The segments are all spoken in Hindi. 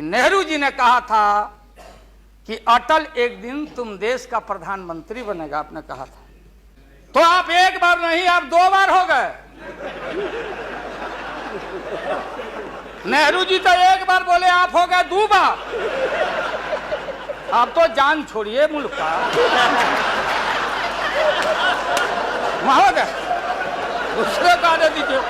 नेहरू जी ने कहा था कि अटल एक दिन तुम देश का प्रधानमंत्री बनेगा, आपने कहा था। तो आप एक बार नहीं, आप 2 बार हो गए। नेहरू जी तो एक बार बोले, आप हो गए 2 बार। आप तो जान छोड़िए मुल्क का। महोदय दूसरे का दे दीजिए।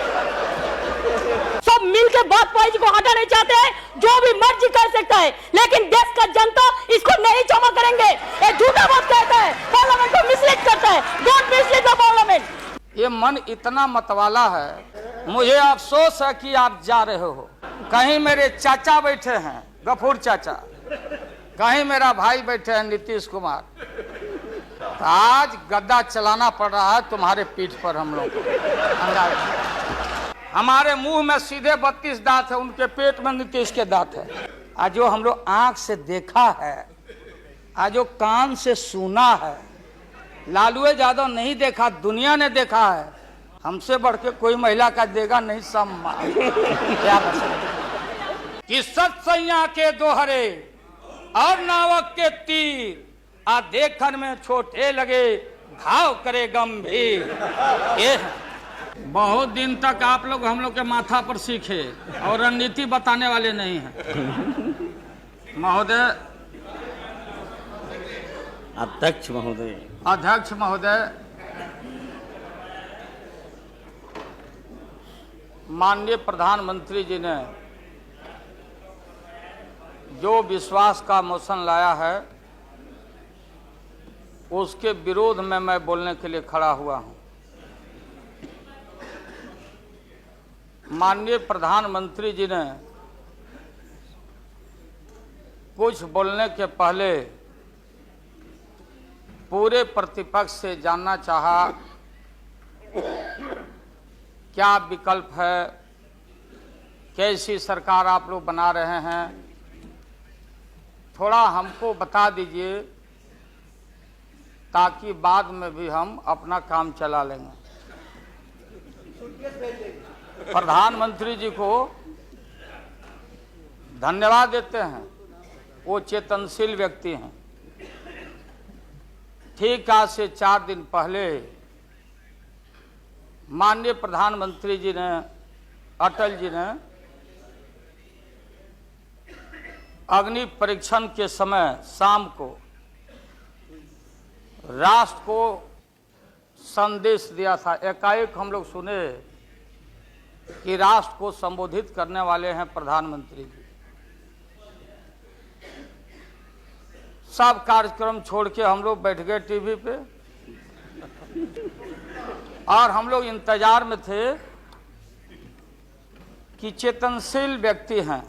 सब मिलकर वाजपेयी जी को हटाना चाहते हैं, जो भी मर्जी कर सकता है, लेकिन देश का जनता इसको नहीं क्षमा करेंगे। ये झूठा बात कहता है, पार्लियामेंट को मिसलीड करता है। Don't mislead the parliament. ये मन इतना मतवाला है, मुझे अफसोस है कि आप जा रहे हो। कहीं मेरे चाचा बैठे हैं, गफूर चाचा, कहीं मेरा भाई बैठे हैं नीतीश कुमार। आज गद्दा चलाना पड़ रहा है तुम्हारे पीठ पर हम लोग को। हमारे मुंह में सीधे 32 दांत है, उनके पेट में नीतीश के दांत है। आज जो हम लोग आंख से देखा है, आज जो कान से सुना है, लालू यादव नहीं देखा, दुनिया ने देखा है। हमसे बढ़ के कोई महिला का देगा नहीं सम्मान। क्या कि सत्सैया के दोहरे और नावक के तीर आ देखन में छोटे लगे, घाव करे गंभीर। ये बहुत दिन तक आप लोग हम लोग के माथा पर सीखे और रणनीति बताने वाले नहीं हैं। महोदय, अध्यक्ष महोदय, अध्यक्ष महोदय, माननीय प्रधानमंत्री जी ने जो विश्वास का मोशन लाया है, उसके विरोध में मैं बोलने के लिए खड़ा हुआ हूं। माननीय प्रधानमंत्री जी ने कुछ बोलने के पहले पूरे प्रतिपक्ष से जानना चाहा क्या विकल्प है, कैसी सरकार आप लोग बना रहे हैं, थोड़ा हमको बता दीजिए ताकि बाद में भी हम अपना काम चला लेंगे। प्रधानमंत्री जी को धन्यवाद देते हैं, वो चेतनशील व्यक्ति हैं। ठीक आज से 4 दिन पहले माननीय प्रधानमंत्री जी ने, अटल जी ने अग्नि परीक्षण के समय शाम को राष्ट्र को संदेश दिया था। एकाएक हम लोग सुने कि राष्ट्र को संबोधित करने वाले हैं प्रधानमंत्री जी। सब कार्यक्रम छोड़ के हम लोग बैठ गए टीवी पे और हम लोग इंतजार में थे कि चेतनशील व्यक्ति हैं,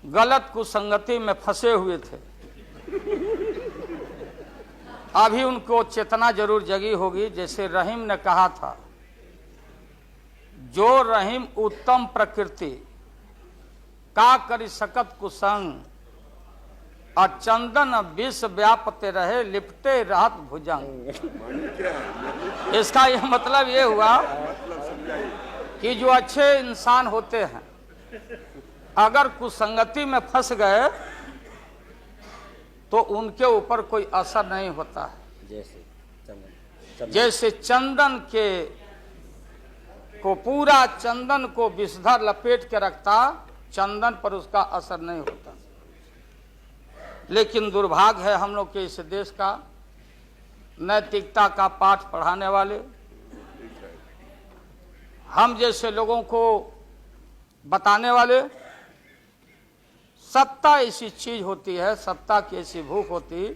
गलत कुसंगति में फंसे हुए थे, अभी उनको चेतना जरूर जगी होगी। जैसे रहीम ने कहा था, जो रहीम उत्तम प्रकृति का करी सकत कुसंग, और चंदन विष व्यापते रहे लिपटे रहत भुजंग। इसका यह मतलब ये हुआ कि जो अच्छे इंसान होते हैं अगर कुसंगति में फंस गए तो उनके ऊपर कोई असर नहीं होता है। जैसे चंदन के को पूरा चंदन को विषधर लपेट के रखता, चंदन पर उसका असर नहीं होता। लेकिन दुर्भाग्य है हम लोग के इस देश का, नैतिकता का पाठ पढ़ाने वाले हम जैसे लोगों को बताने वाले, सत्ता ऐसी चीज होती है, सत्ता की ऐसी भूख होती,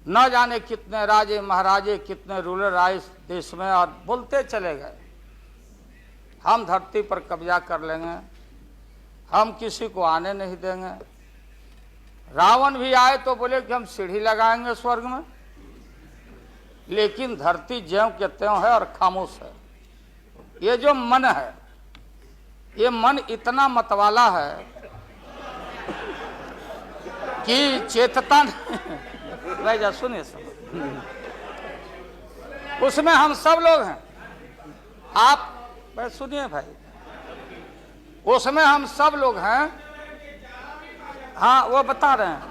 न जाने कितने राजे महाराजे, कितने रूलर आए देश में और बोलते चले गए हम धरती पर कब्जा कर लेंगे, हम किसी को आने नहीं देंगे। रावण भी आए तो बोले कि हम सीढ़ी लगाएंगे स्वर्ग में, लेकिन धरती ज्यों के त्यों है और खामोश है। ये जो मन है, ये मन इतना मतवाला है कि चेतता नहीं। जा सुनिए सब, उसमें हम सब लोग हैं। आप सुनिए भाई, उसमें हम सब लोग हैं। हाँ, वो बता रहे हैं,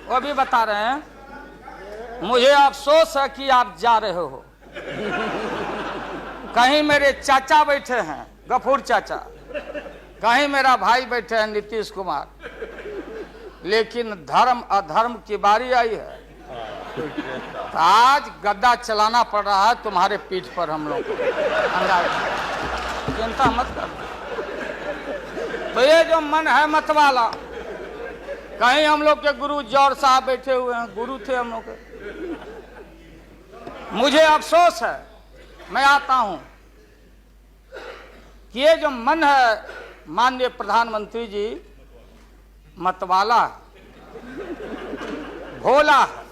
वो भी बता रहे हैं। मुझे अफसोस है कि आप जा रहे हो। कहीं मेरे चाचा बैठे हैं, गफूर चाचा, कहीं मेरा भाई बैठे हैं, नीतीश कुमार, लेकिन धर्म अधर्म की बारी आई है तो आज गद्दा चलाना पड़ रहा है तुम्हारे पीठ पर हम लोग को। चिंता मत कर। तो ये जो मन है मत वाला, कहीं हम लोग के गुरु जौहर साहब बैठे हुए हैं, गुरु थे हम लोग के। मुझे अफसोस है, मैं आता हूं कि ये जो मन है माननीय प्रधानमंत्री जी मतवाला, भोला है,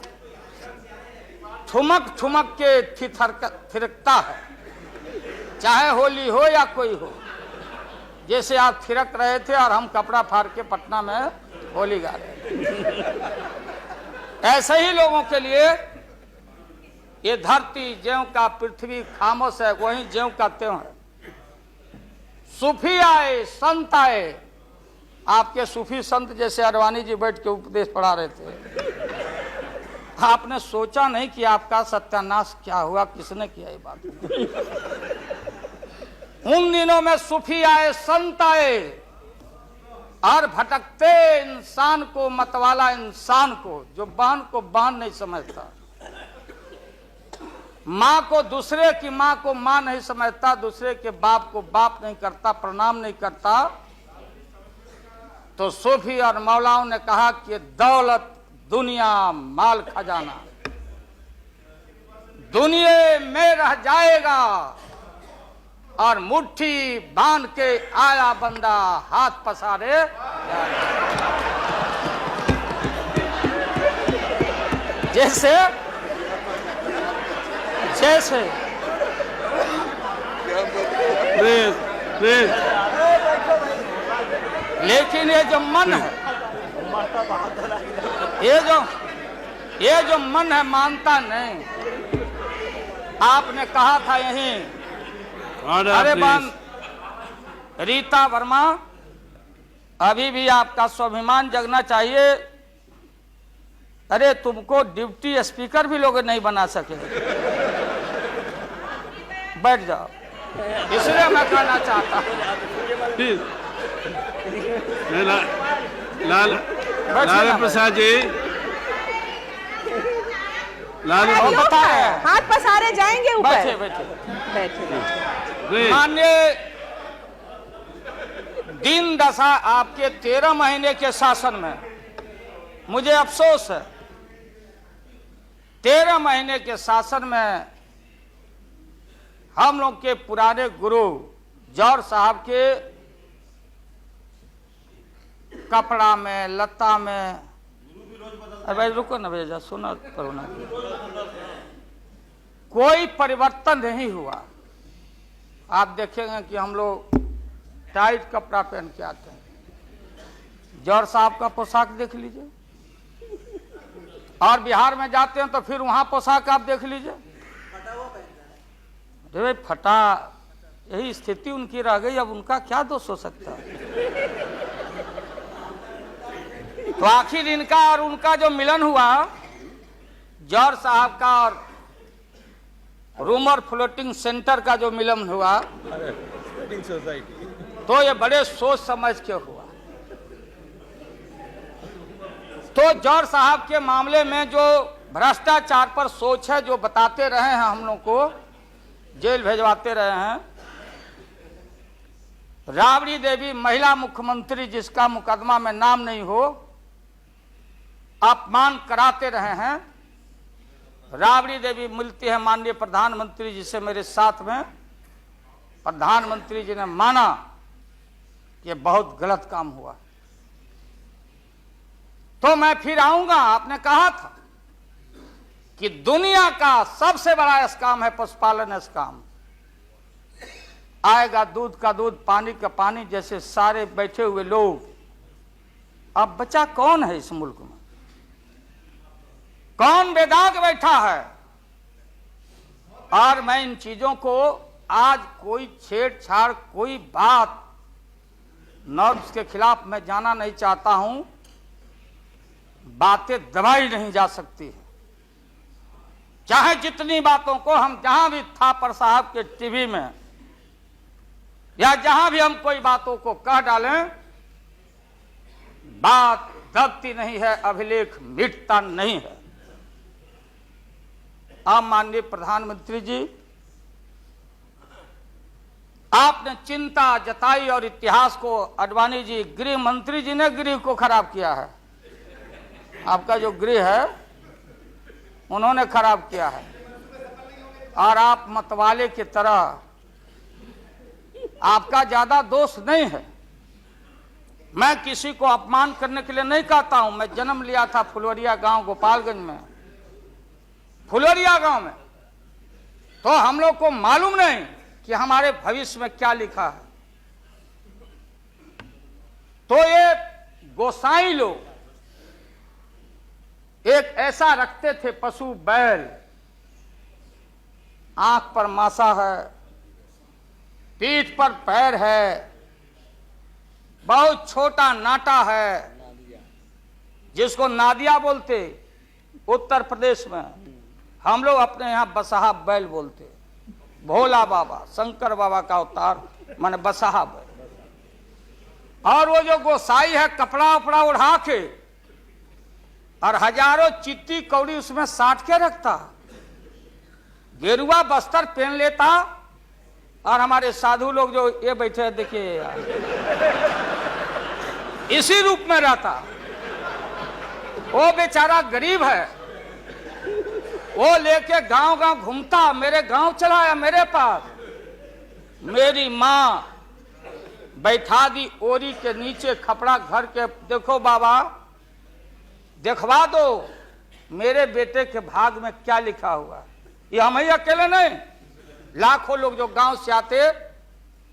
ठुमक ठुमक के थिरकता है, चाहे होली हो या कोई हो। जैसे आप थिरक रहे थे और हम कपड़ा फाड़ के पटना में होली गा रहे। ऐसे ही लोगों के लिए ये धरती ज्यों का पृथ्वी खामोश है, वहीं ज्यों का त्यों है। सूफी आए, संत आए, आपके सूफी संत जैसे अडवाणी जी बैठ के उपदेश पढ़ा रहे थे। आपने सोचा नहीं कि आपका सत्यानाश क्या हुआ, किसने किया ये बात। उन दिनों में सूफी आए, संत आए और भटकते इंसान को, मतवाला इंसान को, जो बहन को बहन नहीं समझता, माँ को दूसरे की माँ को माँ नहीं समझता, दूसरे के बाप को बाप नहीं करता, प्रणाम नहीं करता, तो सूफी और मौलाओं ने कहा कि दौलत, दुनिया, माल खजाना दुनिया में रह जाएगा और मुट्ठी बांध के आया बंदा हाथ पसारे। जैसे जैसे लेकिन ये जो मन है, ये जो मन है मानता नहीं। आपने कहा था यहीं, अरे बन रीता वर्मा, अभी भी आपका स्वाभिमान जगना चाहिए। अरे तुमको डिप्टी स्पीकर भी लोग नहीं बना सके। बैठ जाओ, इसलिए मैं कहना चाहता हूँ। लाल प्रसाद जी, हाथ पसारे जाएंगे ऊपर। बैठे बैठे बैठे। माननीय दिन दशा आपके 13 महीने के शासन में, मुझे अफसोस है 13 महीने के शासन में हम लोग के पुराने गुरु जौहर साहब के कपड़ा में, लता में, अरे भाई रुको ना भैया, सुना करो ना, कोई परिवर्तन नहीं हुआ। आप देखेंगे कि हम लोग टाइट कपड़ा पहन के आते हैं। जौहर साहब का पोशाक देख लीजिए, और बिहार में जाते हैं तो फिर वहां पोशाक आप देख लीजिए, अरे भाई फटा, यही स्थिति उनकी रह गई। अब उनका क्या दोष हो सकता है? तो आखिर इनका और उनका जो मिलन हुआ, जौहर साहब का और रूमर फ्लोटिंग सेंटर का जो मिलन हुआ, तो ये बड़े सोच समझ के हुआ। तो जौहर साहब के मामले में जो भ्रष्टाचार पर सोच है, जो बताते रहे हैं, हम लोग को जेल भेजवाते रहे हैं। राबड़ी देवी महिला मुख्यमंत्री, जिसका मुकदमा में नाम नहीं हो, अपमान कराते रहे हैं। राबड़ी देवी मिलती है माननीय प्रधानमंत्री जी से मेरे साथ में, प्रधानमंत्री जी ने माना कि बहुत गलत काम हुआ। तो मैं फिर आऊंगा। आपने कहा था कि दुनिया का सबसे बड़ा स्काम है पशुपालन स्काम। आएगा दूध का दूध, पानी का पानी, जैसे सारे बैठे हुए लोग। अब बचा कौन है इस मुल्क में? कौन बेदाग बैठा है? और मैं इन चीजों को, आज कोई छेड़छाड़, कोई बात नॉर्म्स के खिलाफ मैं जाना नहीं चाहता हूं। बातें दबाई नहीं जा सकती है, चाहे जितनी बातों को हम जहां भी थापर साहब के टीवी में या जहां भी हम कोई बातों को कह डालें, बात दबती नहीं है, अभिलेख मिटता नहीं है। आप माननीय प्रधानमंत्री जी, आपने चिंता जताई और इतिहास को, आडवाणी जी गृह मंत्री जी ने गृह को खराब किया है। आपका जो गृह है उन्होंने खराब किया है, और आप मतवाले की तरह, आपका ज्यादा दोष नहीं है। मैं किसी को अपमान करने के लिए नहीं कहता हूं। मैं जन्म लिया था फुलवरिया गांव गोपालगंज में, फुलवरिया गांव में, तो हम लोग को मालूम नहीं कि हमारे भविष्य में क्या लिखा है। तो ये गोसाई लोग एक ऐसा रखते थे पशु बैल, आंख पर मासा है, पीठ पर पैर है, बहुत छोटा नाटा है, जिसको नादिया बोलते उत्तर प्रदेश में, हम लोग अपने यहां बसहा बैल बोलते। भोला बाबा, शंकर बाबा का अवतार माने बसहा बैल। और वो जो गोसाई है कपड़ा उपड़ा उड़ा के और हजारों चिट्टी कौड़ी उसमें साट के रखता, गेरुआ बस्तर पहन लेता, और हमारे साधु लोग जो ये बैठे हैं देखिए इसी रूप में रहता। वो बेचारा गरीब है, वो लेके गांव गांव घूमता, मेरे गांव चला आया मेरे पास। मेरी माँ बैठा दी ओरी के नीचे खपड़ा घर के, देखो बाबा देखवा दो मेरे बेटे के भाग में क्या लिखा हुआ। ये हम ही अकेले नहीं, लाखों लोग जो गांव से आते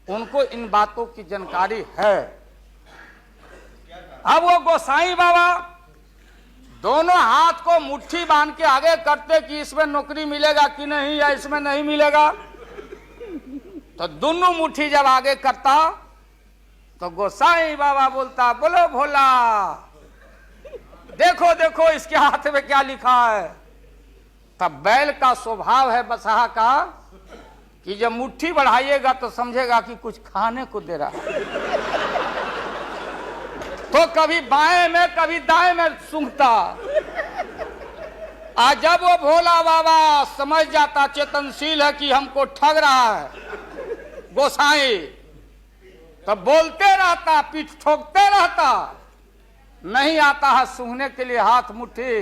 उनको इन बातों की जानकारी है। अब वो गोसाई बाबा दोनों हाथ को मुट्ठी बांध के आगे करते कि इसमें नौकरी मिलेगा कि नहीं, या इसमें नहीं मिलेगा। तो दोनों मुट्ठी जब आगे करता तो गोसाई बाबा बोलता, बोलो भोला, देखो देखो इसके हाथ में क्या लिखा है। तब बैल का स्वभाव है बसहा का कि जब मुट्ठी बढ़ाइएगा तो समझेगा कि कुछ खाने को दे रहा है, तो कभी बाएं में कभी दाएं में सूंघता। आज जब वो भोला बाबा समझ जाता, चेतनशील है कि हमको ठग रहा है गोसाई, तब बोलते रहता, पीठ ठोकते रहता, नहीं आता है सूंघने के लिए हाथ मुट्ठी।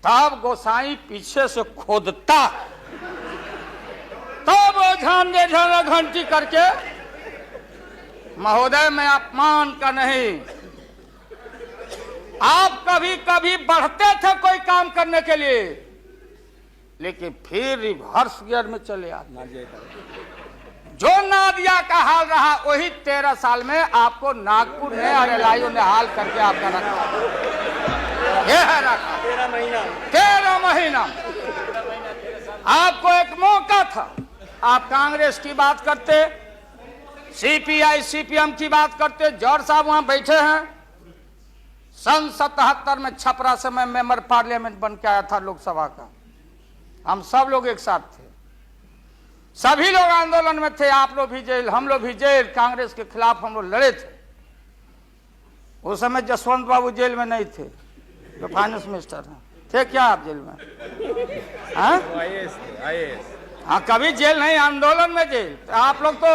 तब गोसाई पीछे से खोदता, तब वो झांझे झांझे घंटी करके, महोदय मैं अपमान का नहीं, आप कभी कभी बढ़ते थे कोई काम करने के लिए, लेकिन फिर रिवर्स गियर में चले आते। जो नादिया का हाल रहा वही 13 साल में आपको नागपुर ने और एलआईओ ने हाल करके आपका रखा। यह है रखा 13 महीना। आपको एक मौका था, आप कांग्रेस की बात करते, सीपीआई सीपीएम की बात करते। जौहर साहब वहां बैठे हैं। सन 77 में छपरा से मैं मेंबर पार्लियामेंट बन के आया था लोकसभा का। हम सब लोग एक साथ थे, सभी लोग आंदोलन में थे। आप लोग भी जेल, हम लोग भी जेल, कांग्रेस के खिलाफ हम लोग लड़े थे। उस समय जसवंत बाबू जेल में नहीं थे, जो फाइनेंस मिनिस्टर हैं। थे क्या आप जेल में? हाँ, कभी जेल नहीं, आंदोलन में जेल। तो आप लोग तो,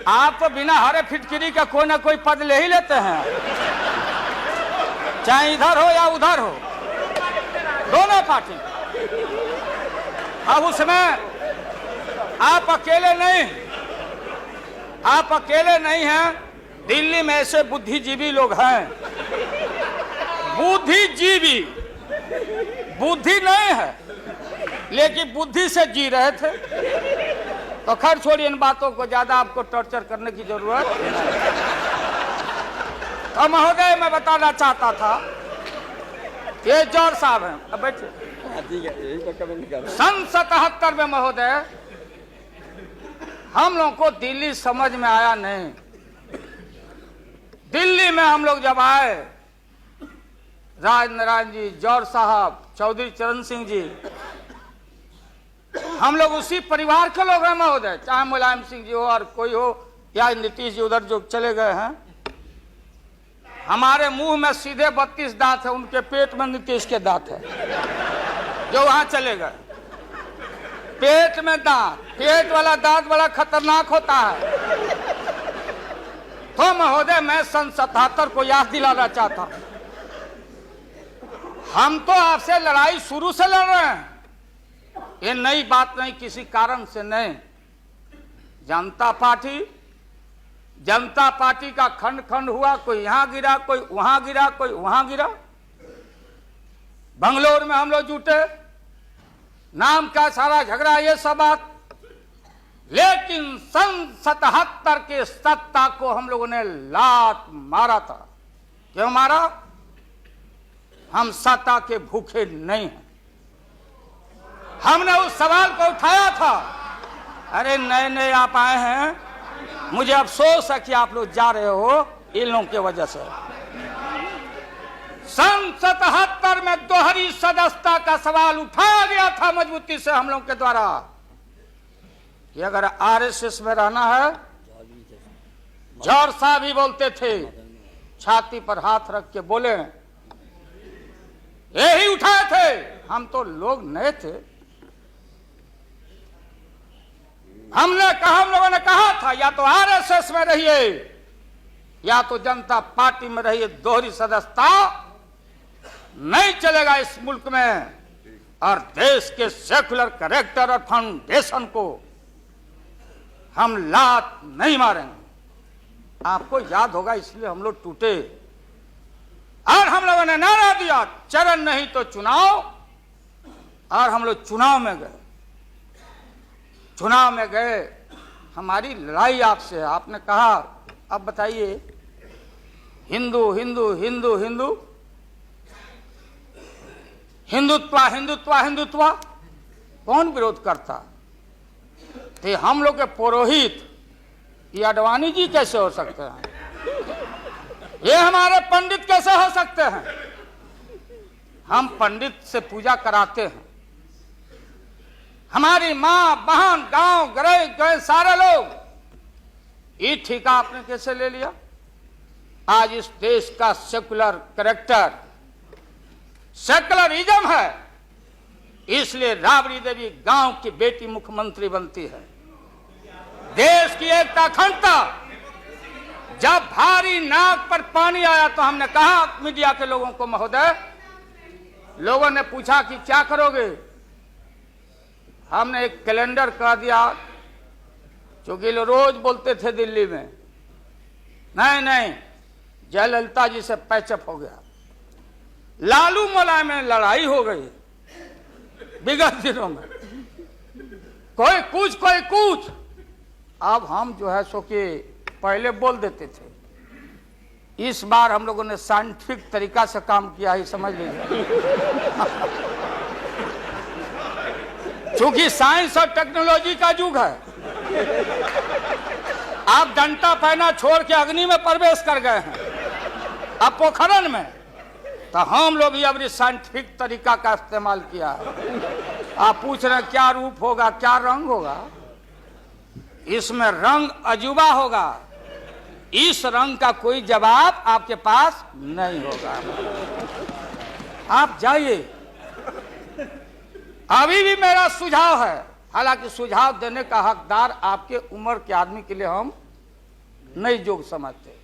आप तो बिना हरे फिटकिरी का कोई ना कोई पद ले ही लेते हैं, चाहे इधर हो या उधर हो, दोनों पार्टी। अब उसमें आप अकेले नहीं, आप अकेले नहीं हैं। दिल्ली में ऐसे बुद्धिजीवी लोग हैं, बुद्धिजीवी, बुद्धि नहीं है लेकिन बुद्धि से जी रहे थे। तो खैर छोड़िए इन बातों को, ज्यादा आपको टॉर्चर करने की जरूरत नहीं। तो महोदय मैं बताना चाहता था, ये जौहर साहब हैं, अब बैठिए। सन 77 में महोदय हम लोगों को दिल्ली समझ में आया नहीं। दिल्ली में हम लोग जब आए, राज नारायण जी, जौहर साहब, चौधरी चरण सिंह जी, हम लोग उसी परिवार के लोग हैं महोदय, चाहे मुलायम सिंह जी हो और कोई हो या नीतीश जी उधर जो चले गए हैं। हमारे मुंह में सीधे 32 दांत है, उनके पेट में नीतीश के दांत है जो वहां चले गए। पेट में दांत, पेट वाला दांत बड़ा खतरनाक होता है। तो महोदय मैं सन 77 को याद दिलाना चाहता हूं, हम तो आपसे लड़ाई शुरू से लड़ रहे हैं, ये नई बात नहीं, किसी कारण से नहीं। जनता पार्टी का खंड खंड हुआ, कोई यहां गिरा, कोई वहां गिरा, कोई वहां गिरा। बंगलोर में हम लोग जुटे, नाम का सारा झगड़ा, ये सब बात। लेकिन सन 77 के सत्ता को हम लोगों ने लात मारा था। क्यों मारा? हम सत्ता के भूखे नहीं हैं। हमने उस सवाल को उठाया था। अरे नए नए आप आए हैं, मुझे अफसोस है कि आप लोग जा रहे हो इन लोगों की वजह से। सन 77 में दोहरी सदस्यता का सवाल उठाया गया था मजबूती से हम लोगों के द्वारा कि अगर आरएसएस में रहना है, जौहर साहब भी बोलते थे, छाती पर हाथ रख के बोले, यही उठाए थे। हम तो लोग नए थे, हम लोगों ने कहा था या तो आरएसएस में रहिए या तो जनता पार्टी में रहिए, दोहरी सदस्यता नहीं चलेगा इस मुल्क में। और देश के सेकुलर कैरेक्टर और फाउंडेशन को हम लात नहीं मारेंगे। आपको याद होगा, इसलिए हम लोग टूटे और हम लोगों ने नारा दिया, चरण नहीं तो चुनाव। और हम लोग चुनाव में गए। हमारी लड़ाई आपसे, आपने कहा अब बताइए, हिंदू हिंदू हिंदू हिंदू हिंदुत्व कौन विरोध करता? थे हम लोग के पुरोहित, ये अडवाणी जी कैसे हो सकते हैं? ये हमारे पंडित कैसे हो सकते हैं? हम पंडित से पूजा कराते हैं। हमारी मां बहन गांव गए सारे लोग, ये ठेका आपने कैसे ले लिया? आज इस देश का सेकुलर कैरेक्टर, सेकुलरिज्म है, इसलिए राबड़ी देवी गांव की बेटी मुख्यमंत्री बनती है। देश की एकता अखंडता, जब भारी नाक पर पानी आया तो हमने कहा मीडिया के लोगों को, महोदय, लोगों ने पूछा कि क्या करोगे? हमने एक कैलेंडर कह दिया, क्योंकि लोग रोज बोलते थे दिल्ली में, नहीं जयललिता जी से पैचअप हो गया, लालू मुलायम में लड़ाई हो गई विगत दिनों में, कोई कुछ। अब हम जो है सो कि पहले बोल देते थे, इस बार हम लोगों ने साइंटिफिक तरीका से काम किया ही, समझ लीजिए। क्योंकि साइंस और टेक्नोलॉजी का युग है। आप डंडा पहना छोड़ के अग्नि में प्रवेश कर गए हैं, अब पोखरण में, तो हम लोग भी अब साइंटिफिक तरीका का इस्तेमाल किया है। आप पूछ रहे हैं क्या रूप होगा, क्या रंग होगा? इसमें रंग अजूबा होगा, इस रंग का कोई जवाब आपके पास नहीं होगा। आप जाइए। अभी भी मेरा सुझाव है, हालांकि सुझाव देने का हकदार आपके उम्र के आदमी के लिए हम नहीं जोग समझते,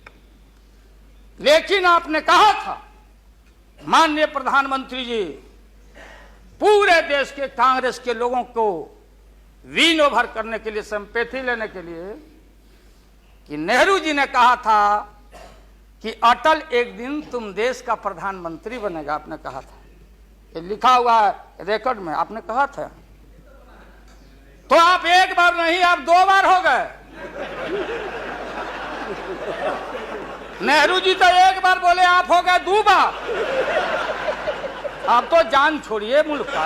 लेकिन आपने कहा था माननीय प्रधानमंत्री जी, पूरे देश के कांग्रेस के लोगों को विन ओवर करने के लिए, संपैथी लेने के लिए, कि नेहरू जी ने कहा था कि अटल एक दिन तुम देश का प्रधानमंत्री बनेगा। आपने कहा था, ये लिखा हुआ है रिकॉर्ड में, आपने कहा था। तो आप एक बार नहीं, आप 2 बार हो गए। नेहरू जी तो एक बार बोले, आप हो गए 2 बार। आप तो जान छोड़िए मुल्क का।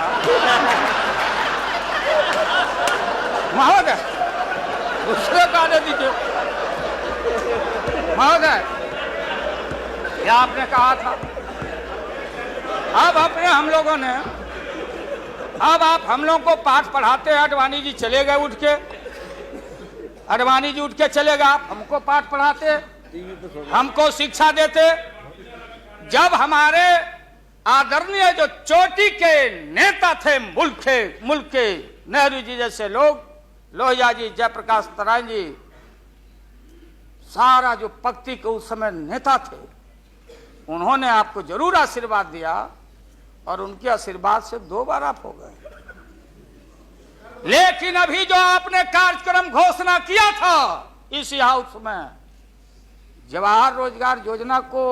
महोदय उसको गाने दीजिए। महोदय क्या आपने कहा था? अब अपने हम लोगों ने, अब आप हम लोग को पाठ पढ़ाते हैं, आडवाणी जी चले गए उठ के, आडवाणी जी उठ के चले गए, आप हमको पाठ पढ़ाते, हमको शिक्षा देते। जब हमारे आदरणीय जो चोटी के नेता थे मुल्क के नेहरू जी जैसे लोग, लोहिया जी, जयप्रकाश नारायण जी, सारा जो पक्ति के उस समय नेता थे, उन्होंने आपको जरूर आशीर्वाद दिया और उनके आशीर्वाद से 2 बार आप हो गए। लेकिन अभी जो आपने कार्यक्रम घोषणा किया था इसी हाउस में, जवाहर रोजगार योजना को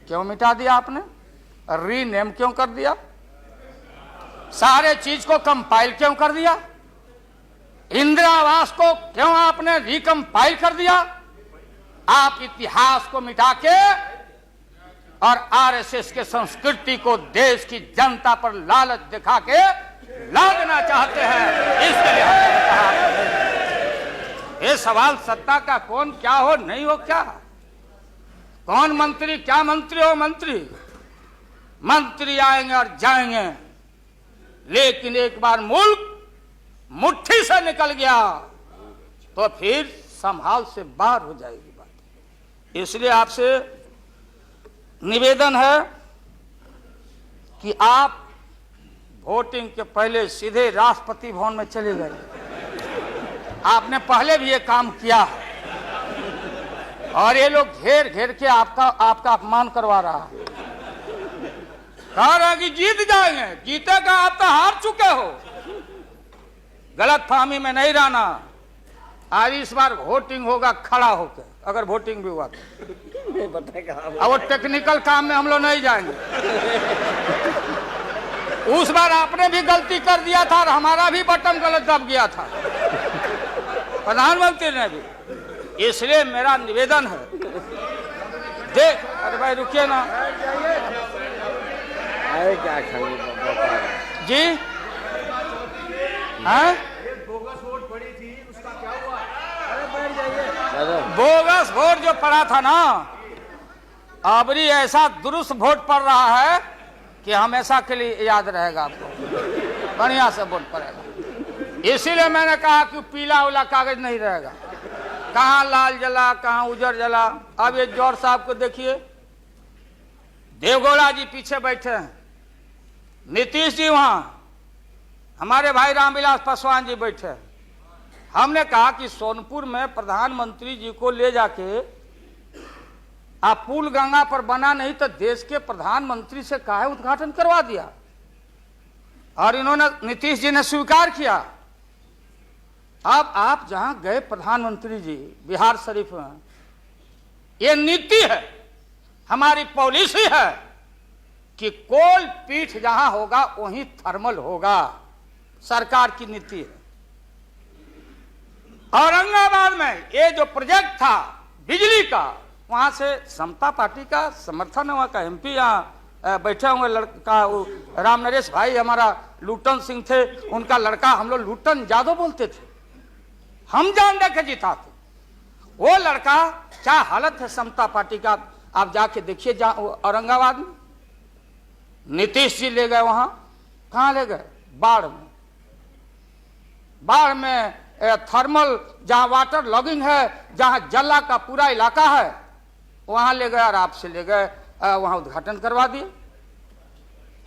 क्यों मिटा दिया आपने? रीनेम क्यों कर दिया? सारे चीज को कंपाइल क्यों कर दिया? इंदिरा आवास को क्यों आपने रिकंपाइल कर दिया? आप इतिहास को मिटा के और आरएसएस के संस्कृति को देश की जनता पर लालच दिखा के लादना चाहते हैं। इसके लिए हमने कहा ये सवाल सत्ता का कौन क्या हो नहीं हो, क्या कौन मंत्री, क्या मंत्री हो, मंत्री आएंगे और जाएंगे, लेकिन एक बार मुल्क मुट्ठी से निकल गया तो फिर संभाल से बाहर हो जाएगी बात। इसलिए आपसे निवेदन है कि आप वोटिंग के पहले सीधे राष्ट्रपति भवन में चले गए। आपने पहले भी ये काम किया है और ये लोग घेर घेर के आपका अपमान करवा रहा है, कह रहा है कि जीत जाएंगे, जीतेगा, आप तो हार चुके हो। गलत फहमी में नहीं रहना। आज इस बार वोटिंग होगा खड़ा होकर, अगर वोटिंग भी हुआ तो। अब वो टेक्निकल काम में हम लोग नहीं जाएंगे। उस बार आपने भी गलती कर दिया था और हमारा भी बटन गलत दब गया था, प्रधानमंत्री ने भी। इसलिए मेरा निवेदन है, देख, अरे भाई रुकिए ना क्या जी, हाँ? बोगस वोट जो पड़ा था ना, अबरी ऐसा दुरुस्त वोट पड़ रहा है कि हमेशा के लिए याद रहेगा, आपको बढ़िया से वोट पड़ेगा। इसीलिए मैंने कहा कि पीला वाला कागज नहीं रहेगा, कहाँ लाल जला, कहाँ उजर जला। अब ये जौहर साहब को देखिए, देवगौड़ा जी पीछे बैठे हैं, नीतीश जी वहां, हमारे भाई रामविलास पासवान जी बैठे हैं। हमने कहा कि सोनपुर में प्रधानमंत्री जी को ले जाके आप पुल गंगा पर बना नहीं तो देश के प्रधानमंत्री से काहे उद्घाटन करवा दिया, और इन्होंने, नीतीश जी ने स्वीकार किया। अब आप जहां गए प्रधानमंत्री जी बिहार शरीफ में, ये नीति है, हमारी पॉलिसी है कि कोल पीठ जहां होगा वहीं थर्मल होगा, सरकार की नीति है। औरंगाबाद में ये जो प्रोजेक्ट था बिजली का, वहां से समता पार्टी का समर्थन हुआ का एमपी यहाँ बैठे हुए लड़का, वो राम नरेश भाई हमारा लूटन सिंह थे, उनका लड़का, हम लोग लूटन यादव बोलते थे, हम जान दे के जीता थे। वो लड़का, क्या हालत है समता पार्टी का, आप जाके देखिए औरंगाबाद में। नीतीश जी ले गए वहां, कहां ले गए? बाढ़ में थर्मल, जहां वाटर लॉगिंग है, जहां जला का पूरा इलाका है, वहां ले गए और आपसे ले गए, वहां उद्घाटन करवा दिए।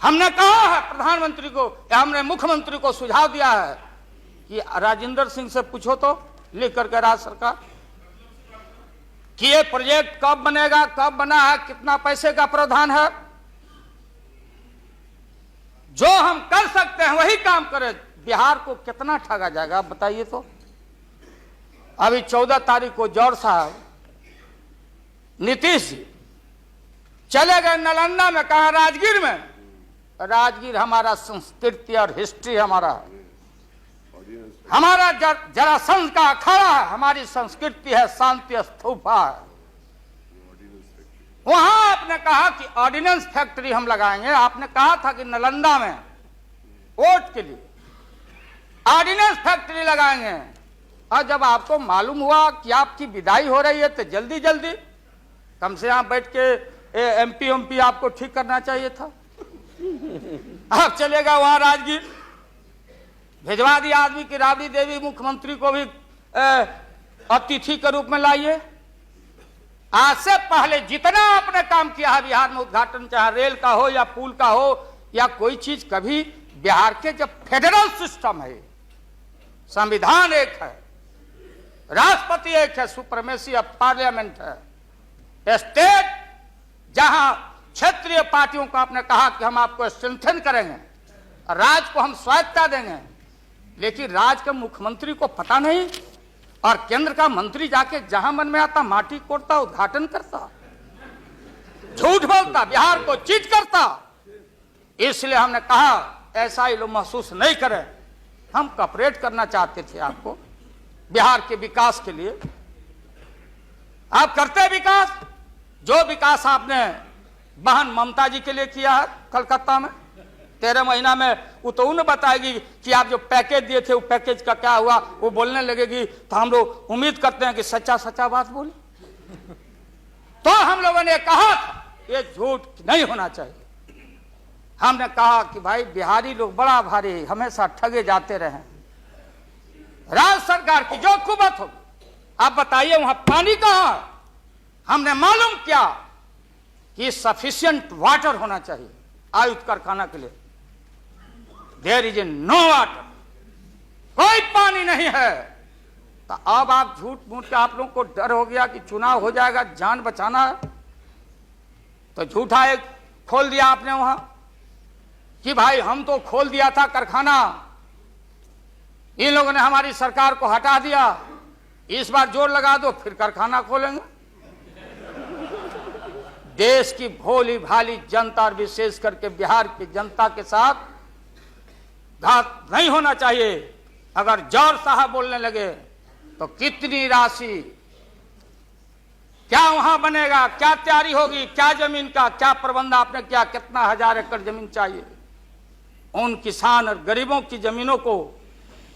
हमने कहा है प्रधानमंत्री को, हमने मुख्यमंत्री को सुझाव दिया है कि राजेंद्र सिंह से पूछो तो, लिख करके राज्य सरकार, कि ये प्रोजेक्ट कब बनेगा, कब बना है, कितना पैसे का प्रावधान है। जो हम कर सकते हैं वही काम करें। बिहार को कितना ठगा जाएगा आप बताइए तो। अभी 14 तारीख को जौहर साहब, नीतीश जी चले गए नालंदा में, कहा राजगीर में। राजगीर हमारा संस्कृति और हिस्ट्री, हमारा जरासंध का अखाड़ा है, हमारी संस्कृति है, शांति स्तूपा है। वहां आपने कहा कि ऑर्डिनेंस फैक्ट्री हम लगाएंगे। आपने कहा था कि नालंदा में वोट के लिए ऑर्डिनेंस फैक्ट्री लगाएंगे, और जब आपको मालूम हुआ कि आपकी विदाई हो रही है तो जल्दी जल्दी कम से यहाँ बैठ के एमपी आपको ठीक करना चाहिए था। अब चलेगा वहां राजगीर, भिजवा दिया आदमी की राबड़ी देवी मुख्यमंत्री को भी अतिथि के रूप में लाइए। आज से पहले जितना आपने काम किया है बिहार में, उद्घाटन चाहे रेल का हो या पुल का हो या कोई चीज, कभी बिहार के जब फेडरल सिस्टम है, संविधान एक है, राष्ट्रपति एक है, सुप्रीमेसी ऑफ पार्लियामेंट है, स्टेट जहां क्षेत्रीय पार्टियों को आपने कहा कि हम आपको स्ट्रेंथन करेंगे, राज्य को हम स्वायत्तता देंगे, लेकिन राज्य के मुख्यमंत्री को पता नहीं और केंद्र का मंत्री जाके जहां मन में आता माटी कोड़ता, उद्घाटन करता, झूठ बोलता, बिहार को चीट करता। इसलिए हमने कहा ऐसा ही लोग महसूस नहीं करें, हम कॉपरेट करना चाहते थे आपको बिहार के विकास के लिए। आप करते विकास, जो विकास आपने बहन ममता जी के लिए किया है कलकत्ता में 13 महीना में, वो तो उन्हें बताएगी कि आप जो पैकेज दिए थे वो पैकेज का क्या हुआ, वो बोलने लगेगी। तो हम लोग उम्मीद करते हैं कि सच्चा सच्चा बात बोले। तो हम लोगों ने कहा ये झूठ नहीं होना चाहिए। हमने कहा कि भाई बिहारी लोग बड़ा भारी, हमेशा ठगे जाते रहे, राज्य सरकार की जो कुबत हो, आप बताइए वहां पानी कहां है? हमने मालूम किया कि सफिशिएंट वाटर होना चाहिए आयुध कारखाना के लिए। देयर इज नो वाटर, कोई पानी नहीं है। तो अब आप झूठ मूठ के आप लोगों को डर हो गया कि चुनाव हो जाएगा, जान बचाना है, तो झूठा एक खोल दिया आपने वहां कि भाई हम तो खोल दिया था कारखाना, इन लोगों ने हमारी सरकार को हटा दिया, इस बार जोर लगा दो फिर कारखाना खोलेंगे। देश की भोली भाली जनता और विशेष करके बिहार की जनता के साथ घात नहीं होना चाहिए। अगर जौहर साहब बोलने लगे तो कितनी राशि, क्या वहां बनेगा, क्या तैयारी होगी, क्या जमीन का क्या प्रबंध आपने किया, कितना 1000 एकड़ जमीन चाहिए, उन किसान और गरीबों की जमीनों को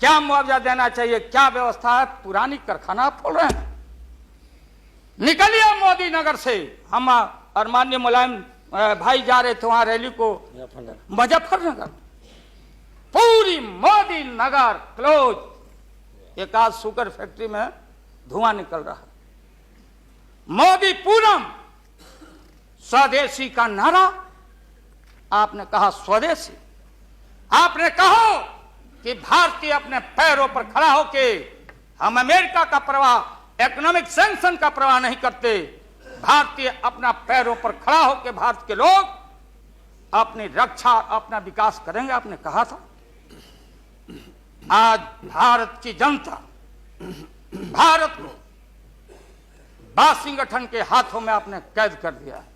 क्या मुआवजा देना चाहिए, क्या व्यवस्था है। पुरानी कारखाना आप खोल रहे हैं। निकलिए मोदी नगर से, हम और माननीय मुलायम भाई जा रहे थे वहां रैली को मुजफ्फरनगर, पूरी मोदी नगर क्लोज। एक आध शुगर फैक्ट्री में धुआं निकल रहा है। मोदी पूरम, स्वदेशी का नारा आपने कहा, स्वदेशी आपने कहो कि भारतीय अपने पैरों पर खड़ा होके, हम अमेरिका का प्रवाह, इकोनॉमिक सैंक्शन का प्रवाह नहीं करते, भारतीय अपना पैरों पर खड़ा होकर भारत के लोग अपनी रक्षा, अपना विकास करेंगे, आपने कहा था। आज भारत की जनता भारत को वाशिंगटन के हाथों में आपने कैद कर दिया है।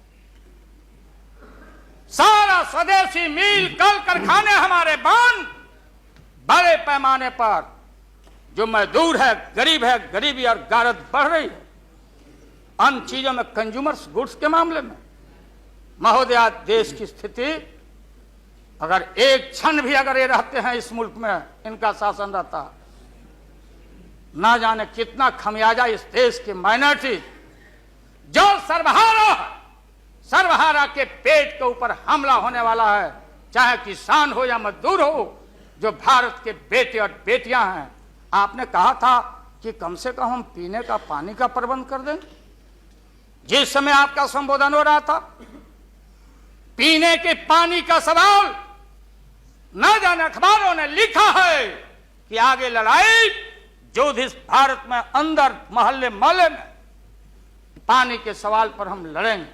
सारा स्वदेशी मिल कल कारखाने हमारे बंद, बड़े पैमाने पर जो मजदूर है, गरीब है, गरीबी और गारत बढ़ रही है। अन्य चीजों में, कंज्यूमर्स गुड्स के मामले में महोदया, देश की स्थिति अगर एक क्षण भी अगर ये रहते हैं इस मुल्क में, इनका शासन रहता, ना जाने कितना खमियाजा इस देश की माइनॉरिटी जो सर्वहारा के पेट के ऊपर हमला होने वाला है, चाहे किसान हो या मजदूर हो, जो भारत के बेटे और बेटियां हैं। आपने कहा था कि कम से कम हम पीने का पानी का प्रबंध कर दें। जिस समय आपका संबोधन हो रहा था, पीने के पानी का सवाल, न जाने अखबारों ने लिखा है कि आगे लड़ाई जो इस भारत में अंदर मोहल्ले मोहल्ले में पानी के सवाल पर हम लड़ेंगे,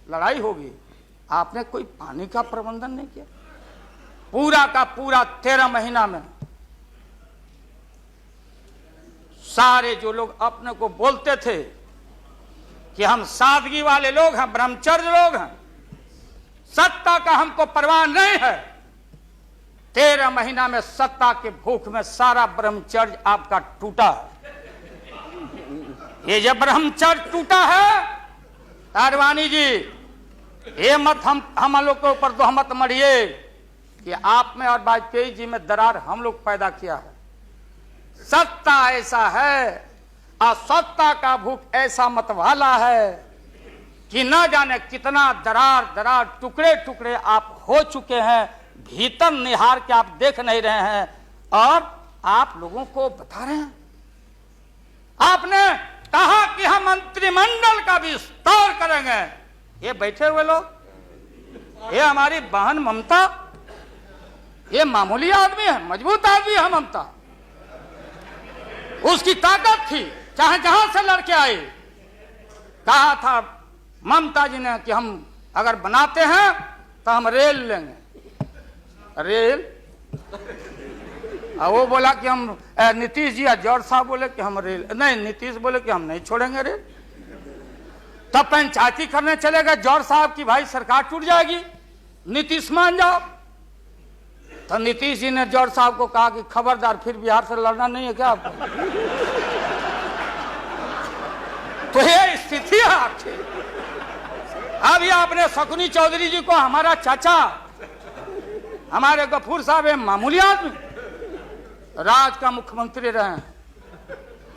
लड़ाई होगी। आपने कोई पानी का प्रबंधन नहीं किया। पूरा का पूरा 13 महीना में सारे जो लोग अपने को बोलते थे कि हम सादगी वाले लोग हैं, ब्रह्मचर्य लोग हैं, सत्ता का हमको परवाह नहीं है, 13 महीना में सत्ता के भूख में सारा ब्रह्मचर्य आपका टूटा है। ये जब ब्रह्मचर्य टूटा है, आडवाणी जी, ये मत हम लोग के ऊपर तो मत मरिए कि आप में और वाजपेयी जी में दरार हम लोग पैदा किया है। सत्ता ऐसा है और सत्ता का भूख ऐसा मतवाला है कि न जाने कितना दरार दरार टुकड़े टुकड़े आप हो चुके हैं, भीतर निहार के आप देख नहीं रहे हैं और आप लोगों को बता रहे हैं। आपने कहा कि हम मंत्रिमंडल का विस्तार करेंगे। ये बैठे हुए लोग, ये हमारी बहन ममता, ये मामूली आदमी है, मजबूत आदमी है ममता। उसकी ताकत थी, चाहे जहां से लड़के आए। कहा था ममता जी ने कि हम अगर बनाते हैं तो हम रेल लेंगे। रेल वो बोला कि हम, नीतीश जी जॉर्ज साहब बोले कि हम रेल नहीं, नीतीश बोले कि हम नहीं छोड़ेंगे रेल। तब पंचायती करने चले गए जॉर्ज साहब की भाई सरकार टूट जाएगी, नीतीश मान जाओ। तो नीतीश जी ने जॉर्ज साहब को कहा कि खबरदार, फिर बिहार से लड़ना नहीं है क्या आपको? तो ये स्थिति है आपकी। अभी आपने शकुनी चौधरी जी को, हमारा चाचा, हमारे गफूर साहब मामूली आदमी, राज्य का मुख्यमंत्री रहे हैं,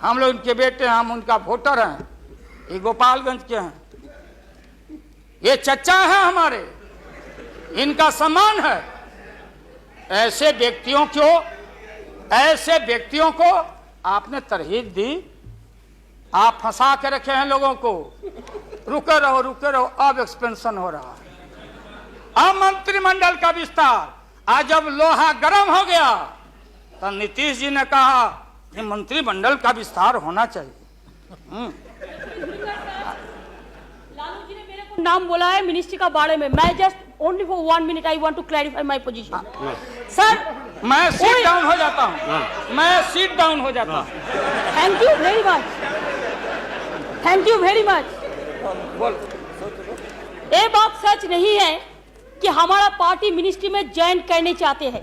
हम लोग इनके बेटे हैं, हम उनका वोटर हैं, ये गोपालगंज के हैं, ये चचा हैं हमारे, इनका सम्मान है। ऐसे व्यक्तियों को आपने तरहीब दी, आप फंसा के रखे हैं लोगों को। रुके रहो, अब एक्सपेंशन हो रहा है, अब मंत्रिमंडल का विस्तार। आज जब लोहा गर्म हो गया तो नीतीश जी ने कहा कि मंत्रिमंडल का विस्तार होना चाहिए। लालू जी ने मेरे को नाम बोला है मिनिस्ट्री का बारे में। मैं just only for 1 minute I want to clarify my position. Sir मैं सीट डाउन हो जाता हूँ, मैं सीट डाउन हो जाता हूँ। Thank you very much, thank you very much. ये बात सच नहीं है कि हमारा पार्टी मिनिस्ट्री में ज्वाइन करने चाहते हैं।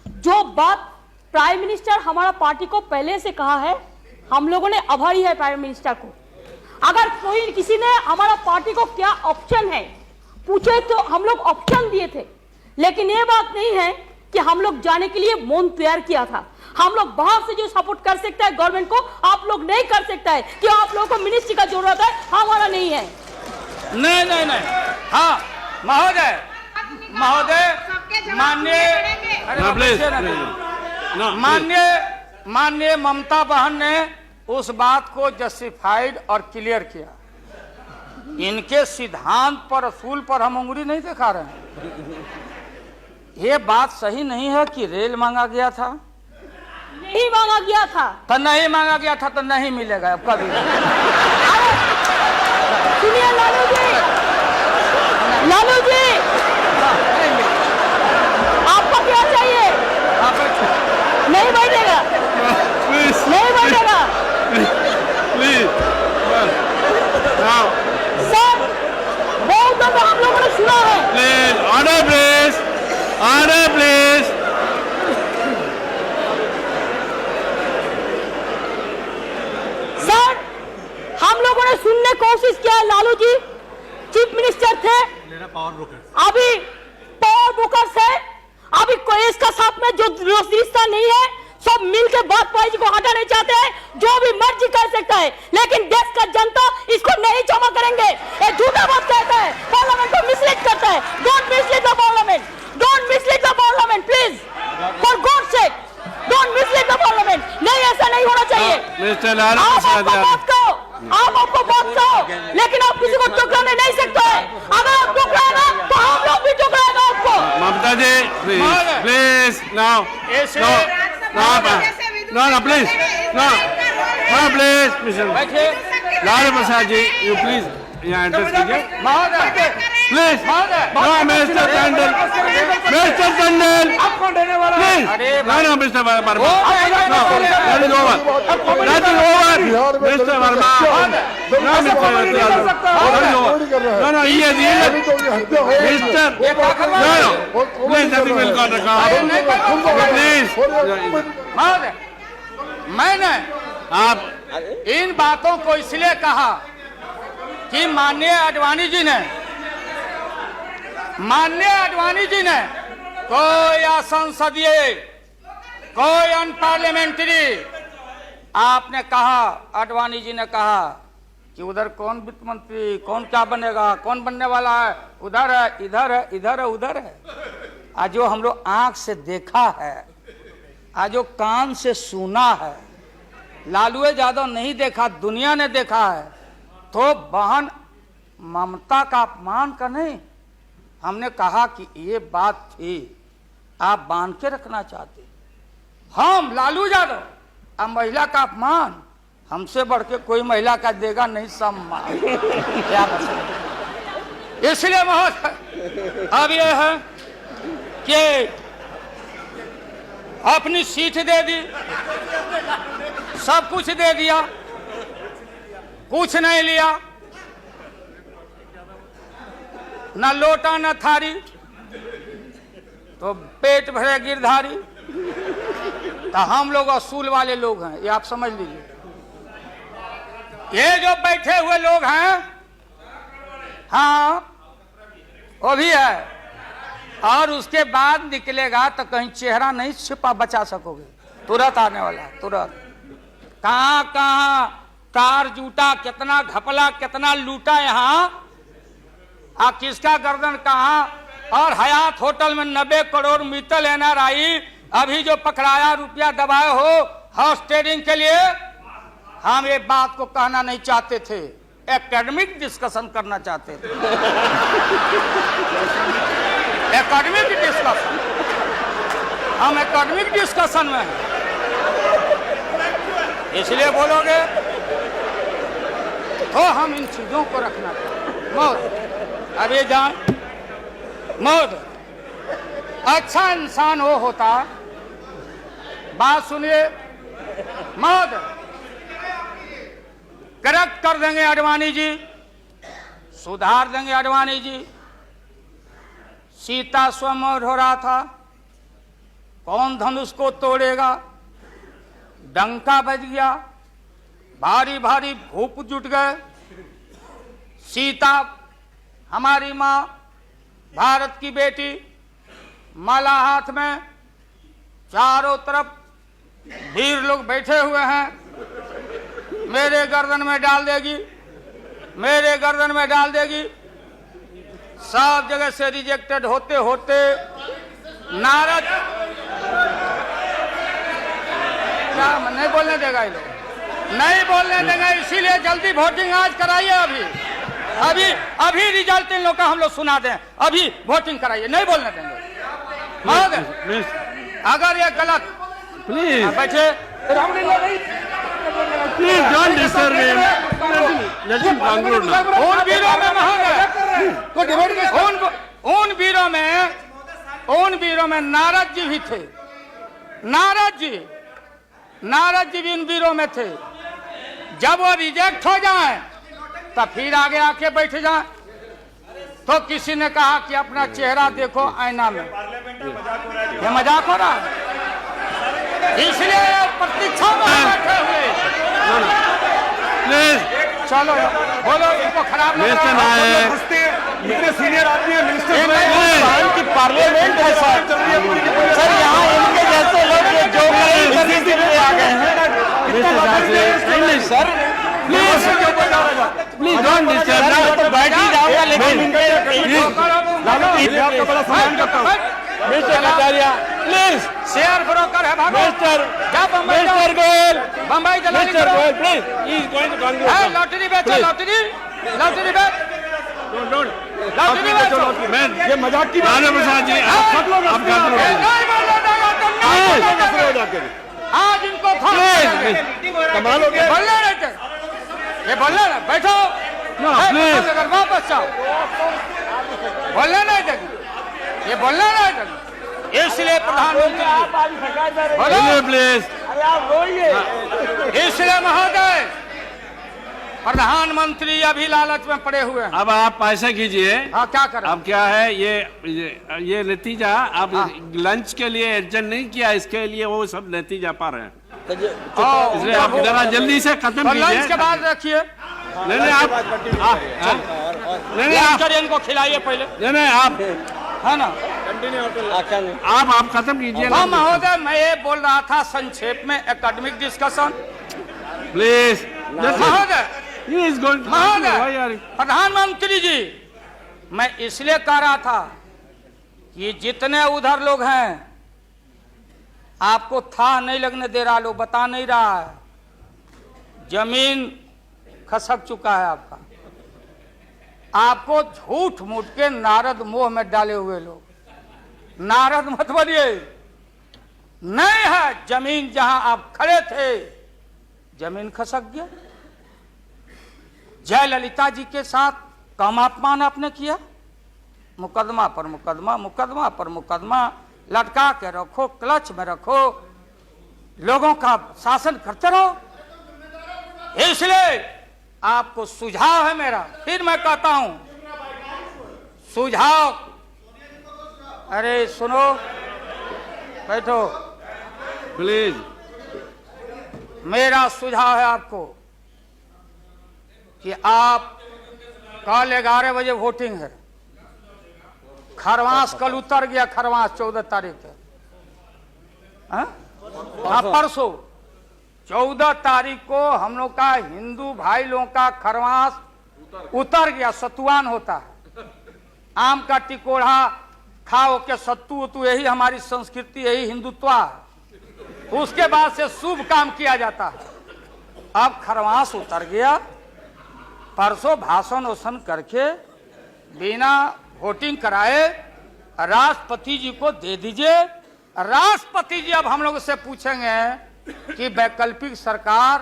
जो बात प्राइम मिनिस्टर हमारा पार्टी को पहले से कहा है, हम लोगों ने आभारी है प्राइम मिनिस्टर को। अगर कोई किसी ने हमारा पार्टी को क्या ऑप्शन है पूछे तो हम लोग ऑप्शन दिए थे, लेकिन ये बात नहीं है कि हम लोग जाने के लिए मन तैयार किया था। हम लोग बाहर से जो सपोर्ट कर सकता है गवर्नमेंट को, आप लोग नहीं कर सकता है कि आप लोगों को मिनिस्ट्री का जरूरत है, हमारा नहीं है। नहीं। हाँ महोदय, माननीय ममता बहन ने उस बात को जस्टिफाइड और क्लियर किया। इनके सिद्धांत पर, असूल पर हम उंगली नहीं दिखा रहे हैं। ये बात सही नहीं है कि रेल मांगा गया था, नहीं मांगा गया था तो नहीं मांगा गया था तो नहीं मिलेगा अब कभी। सुनिए लालू जी, आपको क्या चाहिए? नहीं बैठेगा, नहीं बैठेगा सर। बहुत दफा हम लोगों ने सुना है। Order please. सर हम लोगों ने सुनने की कोशिश किया। लालू जी चीफ मिनिस्टर थे, अभी पावर ब्रोकर्स है, अभी कोई इसका साथ में जो रिश्ता नहीं है, सब मिलकर बात पाई को हटाने चाहते हैं। जो भी मर्जी कर सकता है, लेकिन देश का जनता इसको नहीं क्षमा करेंगे। ये झूठा बात कहता है, पार्लियामेंट को मिसलीड करता है। Don't mislead the parliament, don't mislead the parliament please, for God sake, don't mislead the parliament. नहीं, ऐसा नहीं होना चाहिए। आप आपको बात कहो, लेकिन आप किसी को टोकराने नहीं सकते हैं। अगर आप टोकराएगा तो हम लोग भी टोकराएगा आपको। Mamata ji please now please Lalu Prasad ji you please यहाँ एड्रेस कीजिए please. Mister Tandon please, mister Verma, mister Verma, मैंने आप इन बातों को इसलिए कहा कि माननीय आडवाणी जी ने कोई असंसदीय, कोई अनपार्लियामेंट्री, आपने कहा, आडवाणी जी ने कहा कि उधर कौन वित्त मंत्री, कौन क्या बनेगा, कौन बनने वाला है, उधर है, इधर है, इधर है, उधर है। आज जो हम लोग आंख से देखा है, आज जो कान से सुना है, लालू यादव नहीं देखा, दुनिया ने देखा है, तो बहन ममता का अपमान का नहीं। हमने कहा कि ये बात थी, आप बांध के रखना चाहते, हम लालू यादव, अब महिला का अपमान, हमसे बढ़ के कोई महिला का देगा नहीं सम्मान। क्या बता, इसलिए महोदय अब ये है कि अपनी सीट दे दी, सब कुछ दे दिया, कुछ नहीं लिया, न लोटा न थारी, तो पेट भरे गिरधारी। तो हम लोग असूल वाले लोग हैं, ये आप समझ लीजिए। ये जो बैठे हुए लोग हैं, हाँ वो भी है, और उसके बाद निकलेगा तो कहीं चेहरा नहीं छिपा बचा सकोगे, तुरंत आने वाला है, तुरंत। कहां कहां कार जूटा, कितना घपला, कितना लूटा यहाँ, आ किसका गर्दन कहां। और हयात होटल में 90 करोड़ मित्तल NRI अभी जो पकड़ाया, रुपया दबाए हो हाउस ट्रेडिंग के लिए, हम ये बात को कहना नहीं चाहते थे, एकेडमिक डिस्कशन करना चाहते थे। एकेडमिक डिस्कशन, हम एकेडमिक डिस्कशन में हैं, इसलिए बोलोगे तो हम इन चीजों को रखना चाहते। मौत अभी जान, मौत अच्छा इंसान वो होता, बात सुनिए, मौत करेक्ट कर देंगे अडवाणी जी, सुधार देंगे अडवाणी जी। सीता स्वयंवर हो रहा था, कौन धनुष को तोड़ेगा, डंका बज गया, भारी भारी भूप जुट गए। सीता हमारी माँ, भारत की बेटी, माला हाथ में, चारों तरफ वीर लोग बैठे हुए हैं, मेरे गर्दन में डाल देगी, मेरे गर्दन में डाल देगी। सब जगह से रिजेक्टेड होते होते नारद, क्या नहीं बोलने देगा ये लोग, नहीं बोलने देंगे, इसीलिए जल्दी वोटिंग आज कराइए। अभी अभी अभी रिजल्ट इन लोग का हम लोग सुना दें, अभी वोटिंग कराइए, नहीं बोलने देंगे। अगर ये गलत, प्लीज बैठे, please don't disturb him, let him conclude now. उन वीरों में उन वीरों में नारद जी भी थे, नारद जी भी उन वीरों में थे। जब वो रिजेक्ट हो जाए तो फिर आगे आके बैठ जाए। तो किसी ने कहा कि अपना चेहरा देखो आईना में, ये मजाक हो रहा है, इसलिए प्रतीक्षा में बैठे हुए। चलो बोलो, इनको खराब लग रहा है, इतने सीनियर आदमी है, मिनिस्टर की पार्लियामेंट है सर, यहाँ इनके जैसे लोग जो आ गए हैं सर, प्लीज डोंट डिस्टर्ब, तो बैठ ही जाऊंगा, लेकिन आपका बड़ा सम्मान करता हूँ। Mister Kataria please, share broker है भागो, मिस्टर मिस्टर गोयल, बम्बई दलाली मिस्टर करो, Goyal please, he is going to conclude. Lottery बेचो, लॉटरी बेच, लॉटरी बेचो। मैं ये मजाक की राणा प्रसाद जी, आप कंक्लूड, नहीं बोलने देगा तो नहीं बोलेंगे। आज इनको कमाल हो गया। बोलने नहीं थे, ये बोलने ना, बैठो, प्लीज अगर वापस जाओ, बोलने नहीं देंगे, ये बोलना नहीं देंगे, इसलिए प्रधानमंत्री बोलो, प्लीज, इसलिए महोदय प्रधानमंत्री अभी लालच में पड़े हुए हैं। अब आप ऐसा कीजिए, हाँ क्या करें, अब क्या है ये नतीजा, आप लंच के लिए एडजस्ट नहीं किया, इसके लिए वो सब नतीजा पा रहे हैं, इसलिए आप जरा जल्दी से खत्म लंच के कीजिए। बाद रखिए, नहीं आप इनको खिलाइए पहले, नहीं आप, है ना, आप खत्म कीजिए। हाँ महोदय, मैं ये बोल रहा था संक्षेप में, एकेडमिक डिस्कशन। प्लीज महोदय He is going to. Why महोदय are you? प्रधानमंत्री जी, मैं इसलिए कह रहा था कि जितने उधर लोग हैं आपको था नहीं लगने दे रहा, लोग बता नहीं रहा है, जमीन खसक चुका है आपका। आपको झूठ मूठ के नारद मोह में डाले हुए लोग, नारद मत बनिए। नहीं है जमीन, जहां आप खड़े थे जमीन खसक गया। जयललिता जी के साथ कम अपमान आपने किया, मुकदमा पर मुकदमा, मुकदमा पर मुकदमा लटका के रखो, क्लच में रखो, लोगों का शासन करते रहो। इसलिए आपको सुझाव है मेरा, फिर मैं कहता हूं सुझाव, अरे सुनो, बैठो, Please. मेरा सुझाव है आपको कि आप कल 11 बजे वोटिंग है, खरवास कल उतर गया, खरवास 14 तारीख है, परसों 14 तारीख को हम लोग का हिंदू भाई लोगों का खरवास उतर गया, सतुआन होता है, आम का टिकोड़ा खाओ के सत्तू उतू, यही हमारी संस्कृति, यही हिंदुत्व है। उसके बाद से शुभ काम किया जाता है। अब खरवास उतर गया, परसों भाषण वोषण करके बिना वोटिंग कराए राष्ट्रपति जी को दे दीजिए। राष्ट्रपति जी अब हम लोग से पूछेंगे कि वैकल्पिक सरकार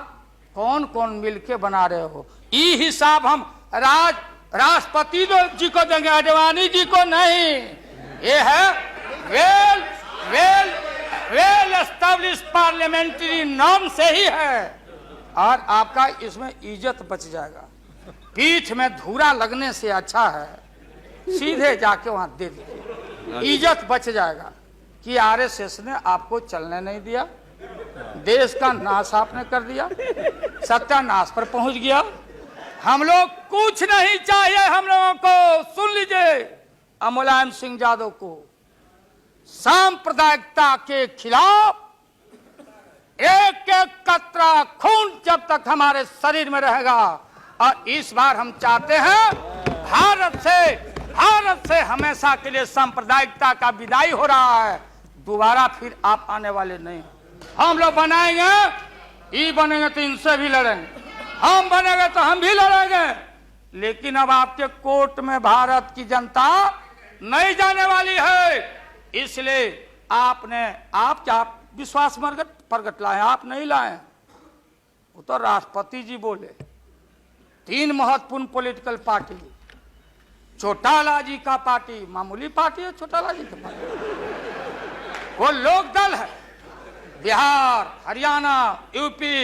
कौन कौन मिलके बना रहे हो, ये हिसाब हम राष्ट्रपति जी को देंगे, आडवाणी जी को नहीं। ये है वेल एस्टेब्लिश पार्लियामेंट्री नॉर्म से ही है, और आपका इसमें इज्जत बच जाएगा। पीठ में धूरा लगने से अच्छा है सीधे जाके वहां दे दीजिए, इज्जत बच जाएगा। कि आरएसएस ने आपको चलने नहीं दिया, देश का नाश आपने कर दिया, सत्यानाश पर पहुंच गया। हम लोग कुछ नहीं चाहिए, हम लोगों को सुन लीजिए, मुलायम सिंह यादव को सांप्रदायिकता के खिलाफ एक एक कतरा खून जब तक हमारे शरीर में रहेगा, और इस बार हम चाहते हैं भारत से हमेशा के लिए सांप्रदायिकता का विदाई हो रहा है, दोबारा फिर आप आने वाले नहीं। हम लोग बनाएंगे, ये बनेंगे तो इनसे भी लड़ेंगे, हम बनेंगे तो हम भी लड़ेंगे, लेकिन अब आपके कोर्ट में भारत की जनता नहीं जाने वाली है। इसलिए आप क्या विश्वास प्रगट लाए, आप नहीं लाए, वो तो राष्ट्रपति जी बोले। 3 महत्वपूर्ण पॉलिटिकल पार्टी, चौटाला जी का पार्टी मामूली पार्टी है, चौटाला जी का पार्टी वो लोक दल है, बिहार, हरियाणा, यूपी,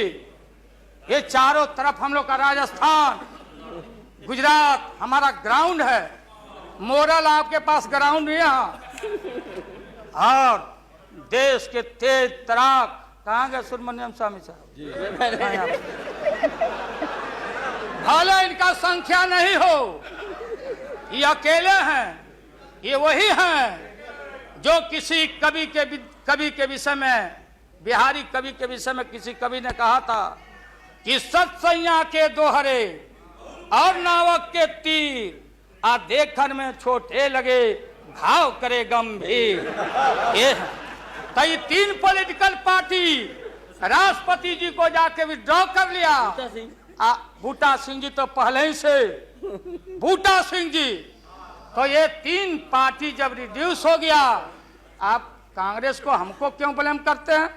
ये चारों तरफ हम लोग का, राजस्थान, गुजरात हमारा ग्राउंड है। मोरल आपके पास ग्राउंड नहीं है। और देश के तेज तराक कहाँ गए सुब्रमण्यम स्वामी साहब, भले इनका संख्या नहीं हो, ये अकेले हैं, ये वही हैं जो किसी कवि के विषय में, बिहारी कवि के विषय में किसी कवि ने कहा था कि सत्सैया के दोहरे और नावक के तीर आ देखन में छोटे लगे, घाव करे गंभीर। ये तो ये 3 पॉलिटिकल पार्टी राष्ट्रपति जी को जाके विड्रॉ कर लिया। बूटा सिंह जी तो पहले ही से, बूटा सिंह जी, तो ये 3 पार्टी जब रिड्यूस हो गया, आप कांग्रेस को हमको क्यों ब्लेम करते हैं?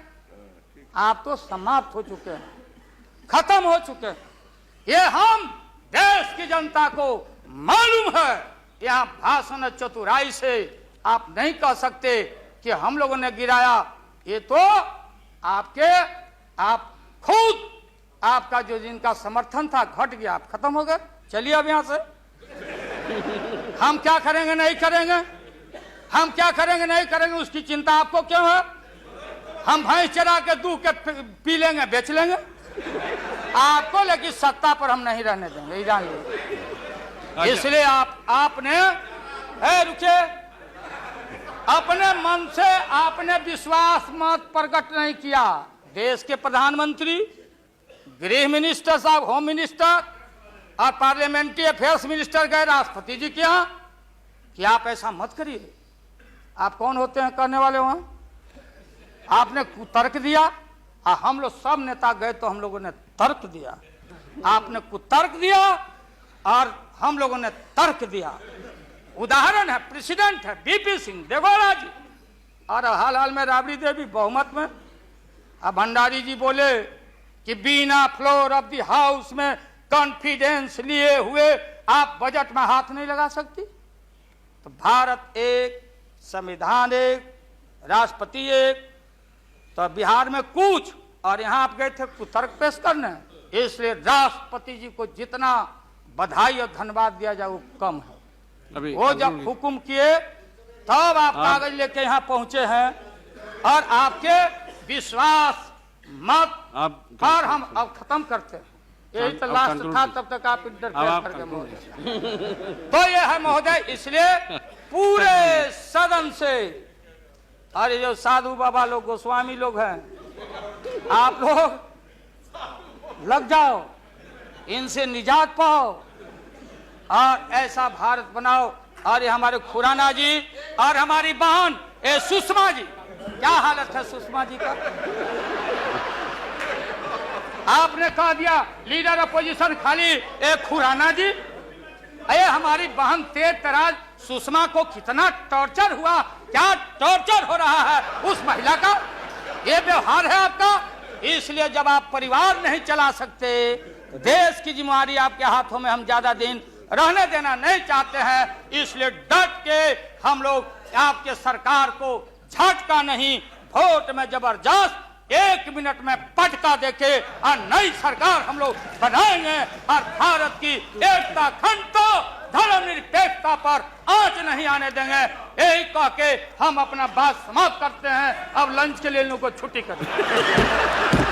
आप तो समाप्त हो चुके हैं, खत्म हो चुके हैं। ये हम देश की जनता को मालूम है। यहाँ भाषण चतुराई से आप नहीं कह सकते कि हम लोगों ने गिराया, ये तो आप खुद, आपका जो जिनका समर्थन था घट गया, आप खत्म हो गए। चलिए अब यहाँ से हम क्या करेंगे नहीं करेंगे, हम क्या करेंगे नहीं करेंगे उसकी चिंता आपको क्यों है? हम भैंस चरा के दूध के पी लेंगे, बेच लेंगे आपको, लेकिन सत्ता पर हम नहीं रहने देंगे, जान लीजिए। इसलिए आपने रुके, अपने मन से आपने विश्वास मत प्रकट नहीं किया। देश के प्रधानमंत्री, गृह मिनिस्टर साहब, होम मिनिस्टर, और पार्लियामेंट्री अफेयर्स मिनिस्टर गए राष्ट्रपति जी के यहाँ कि आप ऐसा मत करिए। आप कौन होते हैं करने वाले वहां? आपने कुतर्क दिया और हम लोग सब नेता गए तो हम लोगों ने तर्क दिया। आपने कुतर्क दिया और हम लोगों ने तर्क दिया। उदाहरण है, प्रेसिडेंट है बीपी सिंह देवगौड़ा जी, और हाल में राबड़ी देवी बहुमत में। अब भंडारी जी बोले कि बिना फ्लोर ऑफ द हाउस में कॉन्फिडेंस लिए हुए आप बजट में हाथ नहीं लगा सकती। तो भारत एक, संविधान एक, राष्ट्रपति एक, तो बिहार में कुछ, और यहां आप गए थे कुतर्क पेश करने। इसलिए राष्ट्रपति जी को जितना बधाई और धन्यवाद दिया जाए वो कम है। वो जब हुक्म किए तब आप कागज लेके यहाँ पहुंचे हैं, और आपके विश्वास मत पर हम अब खत्म करते हैं। यही तो लास्ट था, तब तक आप इंटरफेयर कर गए महोदय। तो ये है महोदय, इसलिए पूरे सदन से, अरे जो साधु बाबा लोग, गोस्वामी लोग हैं, आप लोग लग जाओ, इनसे निजात पाओ और ऐसा भारत बनाओ। और ये हमारे खुराना जी और हमारी बहन सुषमा जी, क्या हालत है सुषमा जी का? आपने कह दिया लीडर अपोजिशन खाली खुराना जी। अरे हमारी बहन तेज तराज सुषमा को कितना टॉर्चर हुआ, क्या टॉर्चर हो रहा है उस महिला का, ये व्यवहार है आपका। इसलिए जब आप परिवार नहीं चला सकते, देश की जिम्मेदारी आपके हाथों में हम ज्यादा दिन रहने देना नहीं चाहते हैं। इसलिए डट के हम लोग आपके सरकार को झटका नहीं, वोट में जबरदस्त 1 मिनट में पटका देके और नई सरकार हम लोग बनाएंगे और भारत की एकता, अखंडता, धर्मनिरपेक्षता पर आंच नहीं आने देंगे। यही कह के हम अपना बात समाप्त करते हैं। अब लंच के लिए इन लोगों को छुट्टी करें।